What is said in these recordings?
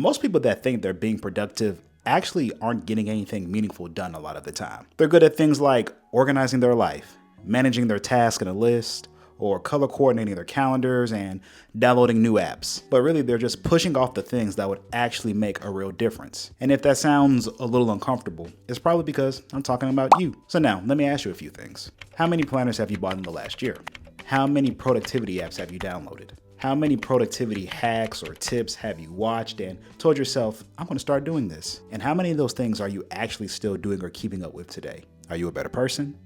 Most people that think they're being productive actually aren't getting anything meaningful done a lot of the time. They're good at things like organizing their life, managing their tasks in a list, or color coordinating their calendars and downloading new apps. But really, they're just pushing off the things that would actually make a real difference. And if that sounds a little uncomfortable, it's probably because I'm talking about you. So now, let me ask you a few things. How many planners have you bought in the last year? How many productivity apps have you downloaded? How many productivity hacks or tips have you watched and told yourself, I'm going to start doing this? And how many of those things are you actually still doing or keeping up with today? Are you a better person?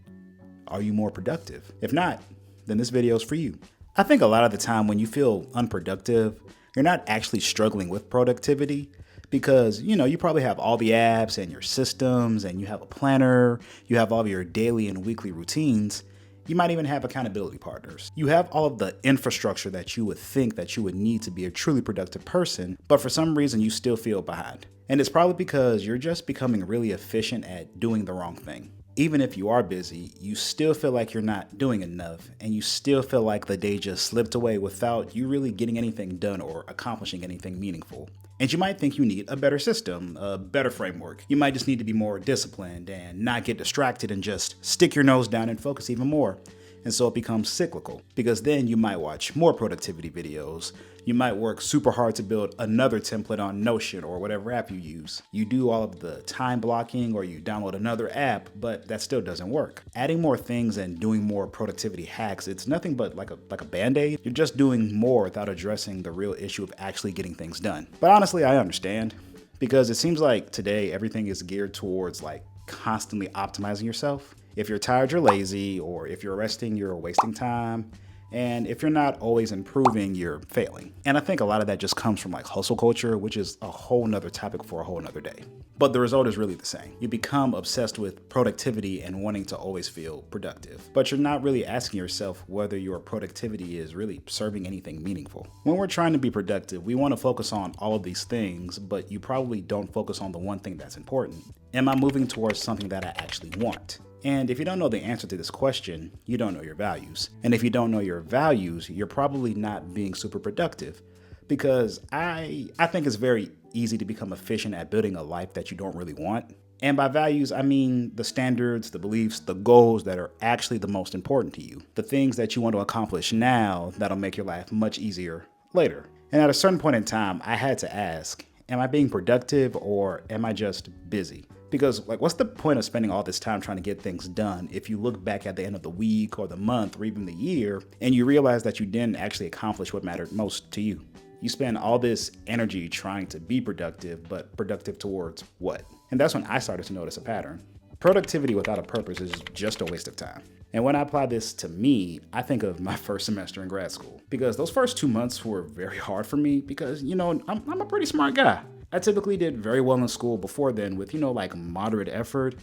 Are you more productive? If not, then this video is for you. I think a lot of the time when you feel unproductive, you're not actually struggling with productivity because, you probably have all the apps and your systems and you have a planner, you have all of your daily and weekly routines. You might even have accountability partners. You have all of the infrastructure that you would think that you would need to be a truly productive person, but for some reason you still feel behind. And it's probably because you're just becoming really efficient at doing the wrong thing. Even if you are busy, you still feel like you're not doing enough, and you still feel like the day just slipped away without you really getting anything done or accomplishing anything meaningful. And you might think you need a better system, a better framework. You might just need to be more disciplined and not get distracted and just stick your nose down and focus even more. And so it becomes cyclical, because then you might watch more productivity videos. You might work super hard to build another template on Notion or whatever app you use. You do all of the time blocking or you download another app, but that still doesn't work. Adding more things and doing more productivity hacks, it's nothing but like a Band-Aid. You're just doing more without addressing the real issue of actually getting things done. But honestly, I understand, because it seems like today everything is geared towards like constantly optimizing yourself. If you're tired, you're lazy, or if you're resting, you're wasting time. And if you're not always improving, you're failing. And I think a lot of that just comes from like hustle culture, which is a whole nother topic for a whole nother day. But the result is really the same. You become obsessed with productivity and wanting to always feel productive. But you're not really asking yourself whether your productivity is really serving anything meaningful. When we're trying to be productive, we want to focus on all of these things, but you probably don't focus on the one thing that's important. Am I moving towards something that I actually want? And if you don't know the answer to this question, you don't know your values. And if you don't know your values, you're probably not being super productive. Because I think it's very easy to become efficient at building a life that you don't really want. And by values, I mean the standards, the beliefs, the goals that are actually the most important to you. The things that you want to accomplish now that'll make your life much easier later. And at a certain point in time, I had to ask, am I being productive or am I just busy? Because like, what's the point of spending all this time trying to get things done if you look back at the end of the week or the month or even the year and you realize that you didn't actually accomplish what mattered most to you? You spend all this energy trying to be productive, but productive towards what? And that's when I started to notice a pattern. Productivity without a purpose is just a waste of time. And when I apply this to me, I think of my first semester in grad school, because those first 2 months were very hard for me because, I'm a pretty smart guy. I typically did very well in school before then with, like moderate effort.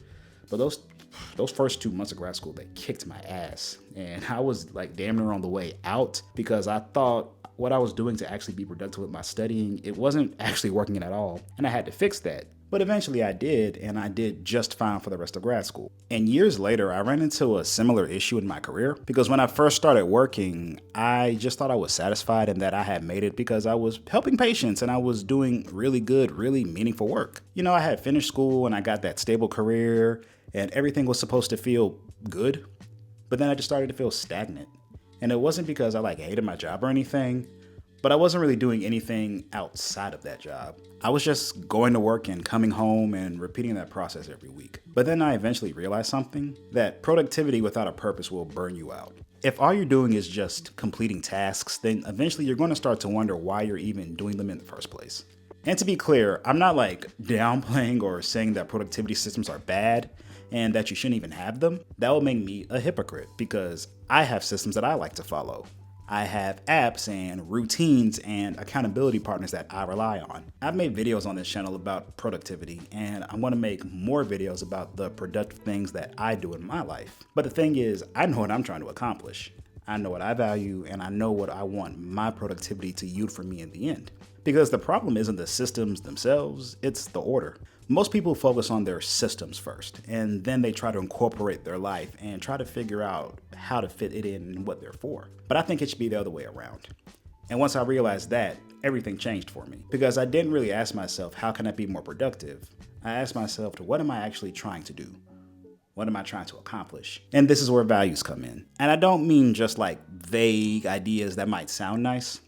But those first 2 months of grad school, they kicked my ass. And I was like damn near on the way out because I thought what I was doing to actually be productive with my studying, it wasn't actually working at all. And I had to fix that. But eventually I did, and I did just fine for the rest of grad school. And years later, I ran into a similar issue in my career because when I first started working, I just thought I was satisfied and that I had made it because I was helping patients and I was doing really good, really meaningful work. I had finished school and I got that stable career and everything was supposed to feel good. But then I just started to feel stagnant. And it wasn't because I hated my job or anything, but I wasn't really doing anything outside of that job. I was just going to work and coming home and repeating that process every week. But then I eventually realized something, that productivity without a purpose will burn you out. If all you're doing is just completing tasks, then eventually you're going to start to wonder why you're even doing them in the first place. And to be clear, I'm not downplaying or saying that productivity systems are bad and that you shouldn't even have them. That would make me a hypocrite because I have systems that I like to follow. I have apps and routines and accountability partners that I rely on. I've made videos on this channel about productivity, and I want to make more videos about the productive things that I do in my life. But the thing is, I know what I'm trying to accomplish. I know what I value, and I know what I want my productivity to yield for me in the end. Because the problem isn't the systems themselves, it's the order. Most people focus on their systems first, and then they try to incorporate their life and try to figure out how to fit it in and what they're for. But I think it should be the other way around. And once I realized that, everything changed for me. Because I didn't really ask myself, how can I be more productive? I asked myself, what am I actually trying to do? What am I trying to accomplish? And this is where values come in. And I don't mean just like vague ideas that might sound nice.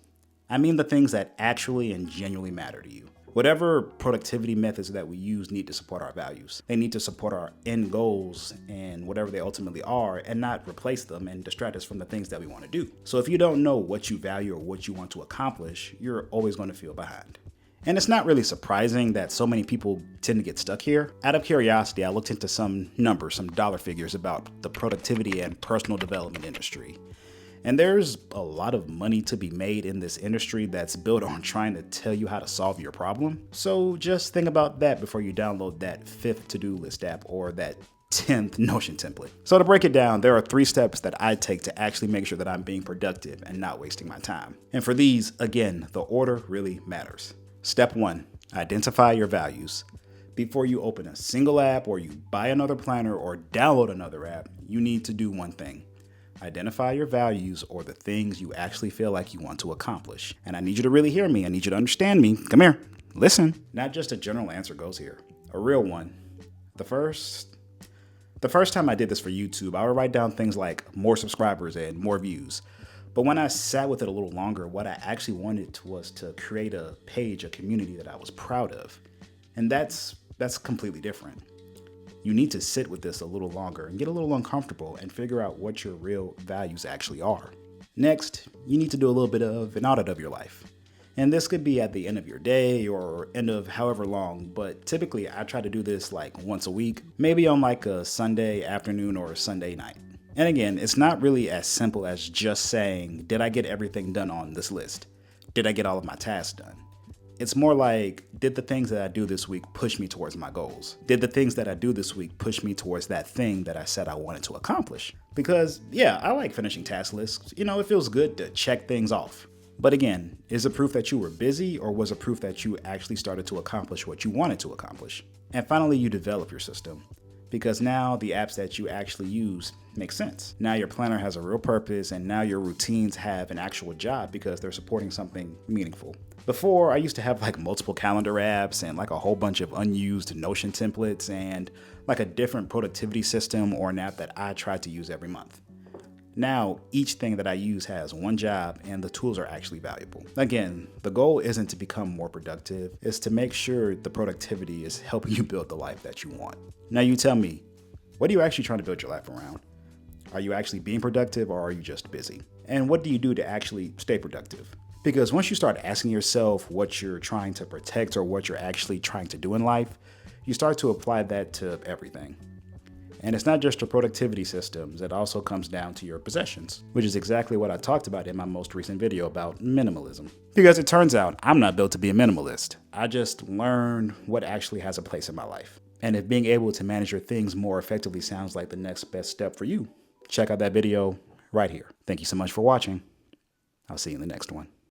I mean the things that actually and genuinely matter to you. Whatever productivity methods that we use need to support our values. They need to support our end goals and whatever they ultimately are, and not replace them and distract us from the things that we want to do. So if you don't know what you value or what you want to accomplish, you're always going to feel behind. And it's not really surprising that so many people tend to get stuck here. Out of curiosity, I looked into some numbers, some dollar figures about the productivity and personal development industry. And there's a lot of money to be made in this industry that's built on trying to tell you how to solve your problem. So just think about that before you download that 5th to-do list app or that 10th Notion template. So to break it down, there are 3 steps that I take to actually make sure that I'm being productive and not wasting my time. And for these, again, the order really matters. Step 1, identify your values. Before you open a single app or you buy another planner or download another app, you need to do one thing. Identify your values or the things you actually feel like you want to accomplish. And I need you to really hear me. I need you to understand me. Come here. Listen. Not just a general answer goes here. A real one. The first time I did this for YouTube, I would write down things like more subscribers and more views. But when I sat with it a little longer, what I actually wanted was to create a page, a community that I was proud of. And that's completely different. You need to sit with this a little longer and get a little uncomfortable and figure out what your real values actually are. Next, you need to do a little bit of an audit of your life. And this could be at the end of your day or end of however long, but typically I try to do this like once a week, maybe on like a Sunday afternoon or a Sunday night. And again, it's not really as simple as just saying, did I get everything done on this list? Did I get all of my tasks done? It's more like, did the things that I do this week push me towards my goals? Did the things that I do this week push me towards that thing that I said I wanted to accomplish? Because yeah, I like finishing task lists. It feels good to check things off. But again, is it proof that you were busy, or was it proof that you actually started to accomplish what you wanted to accomplish? And finally, you develop your system. Because now the apps that you actually use make sense. Now your planner has a real purpose, and now your routines have an actual job because they're supporting something meaningful. Before, I used to have like multiple calendar apps and like a whole bunch of unused Notion templates and like a different productivity system or an app that I tried to use every month. Now, each thing that I use has one job and the tools are actually valuable. Again, the goal isn't to become more productive, it's to make sure the productivity is helping you build the life that you want. Now you tell me, what are you actually trying to build your life around? Are you actually being productive, or are you just busy? And what do you do to actually stay productive? Because once you start asking yourself what you're trying to protect or what you're actually trying to do in life, you start to apply that to everything. And it's not just your productivity systems, it also comes down to your possessions, which is exactly what I talked about in my most recent video about minimalism. Because it turns out I'm not built to be a minimalist. I just learned what actually has a place in my life. And if being able to manage your things more effectively sounds like the next best step for you, check out that video right here. Thank you so much for watching. I'll see you in the next one.